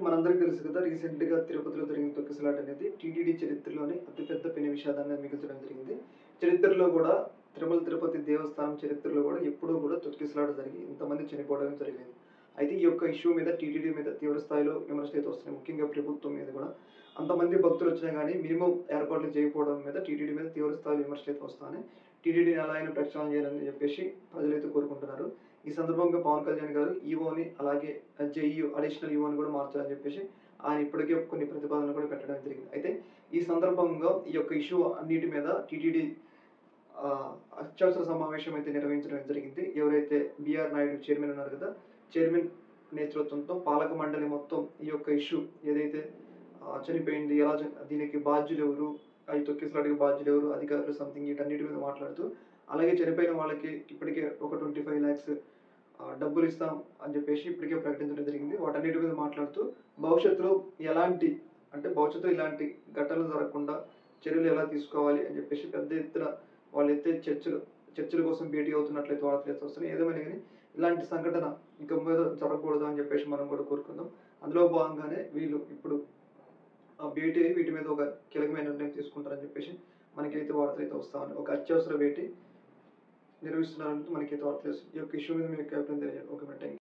మనందరికీ తెలుసు కదా! రీసెంట్‌గా తిరుపతిలో జరిగిన తొక్కిసలాట అనేది టీటీడీ చరిత్రలోనే అతిపెద్ద పెను విషాదాన్ని మిగిల్చడం జరిగింది. చరిత్రలో కూడా తిరుమల తిరుపతి దేవస్థానం చరిత్రలో కూడా ఎప్పుడూ కూడా తొక్కిసలాట జరిగి ఇంతమంది చనిపోవడం జరిగేది. అయితే ఈ యొక్క ఇష్యూ మీద టీటీడీ మీద తీవ్ర స్థాయిలో విమర్శలైతే వస్తున్నాయి. ముఖ్యంగా ప్రభుత్వం మీద కూడా. అంతమంది భక్తులొచ్చినా గానీ మినిమమ్ ఏర్పాట్లు చేయకపోవడం మీద టీటీడీ మీద తీవ్ర స్థాయిలో విమర్శలైతే వస్తున్నాయి. టీటీడీని ఎలా అయినా ప్రక్షాళన చేయాలని చెప్పేసి ప్రజలైతే కోరుకుంటున్నారు. ఈ సందర్భంగా పవన్ కళ్యాణ్ గారు ఈవోని అలాగే జేఈఓ అడిషనల్ ఈవోని కూడా మార్చాలని చెప్పేసి ఆయన ఇప్పటికే కొన్ని ప్రతిపాదనలు కూడా పెట్టడం జరిగింది. అయితే ఈ సందర్భంగా ఈ యొక్క ఇష్యూ అన్నిటి మీద టీటీడీ అత్యవసర సమావేశం అయితే నిర్వహించడం జరిగింది. ఎవరైతే బీఆర్ నాయుడు చైర్మన్ ఉన్నారు కదా! చైర్మన్ నేతృత్వంతో పాలక మండలి మొత్తం ఈ యొక్క ఇష్యూ ఏదైతే చనిపోయింది, ఎలా దీనికి బాధ్యులెవరు, ఈ తొక్కిసలాటకి బాధ్యులెవరు, అధికారులు సంథింగ్ వీటన్నిటి మీద మాట్లాడుతూ, అలాగే చనిపోయిన వాళ్ళకి ఇప్పటికే ఒక 25 లాక్స్ డబ్బులిస్తాం అని చెప్పేసి ఇప్పటికే ప్రకటించడం జరిగింది. వాటన్నిటి మీద మాట్లాడుతూ భవిష్యత్తులో ఎలాంటి భవిష్యత్తులో ఇలాంటి ఘటనలు జరగకుండా చర్యలు ఎలా తీసుకోవాలి అని చెప్పేసి పెద్ద ఎత్తున వాళ్ళైతే చర్చల కోసం భేటీ అవుతున్నట్లయితే వార్తలైతే వస్తున్నాయి. ఏదేమైనా గానీ ఇలాంటి సంఘటన ఇక మీద జరగకూడదు అని చెప్పేసి మనం కూడా కోరుకుందాం. అందులో భాగంగానే వీళ్ళు ఇప్పుడు భేటీ అయ్యి వీటి మీద ఒక కీలకమైన నిర్ణయం తీసుకుంటారని చెప్పేసి మనకైతే వార్తలైతే వస్తా ఉన్నాయి. ఒక అత్యవసర భేటీ నిర్వహిస్తున్నారంటూ మనకైతే వార్తలు వస్తున్నాయి. ఈ యొక్క ఇష్యూ మీద మీ యొక్క అభిప్రాయం తెలియజేయండి. Okay madam. Thank you.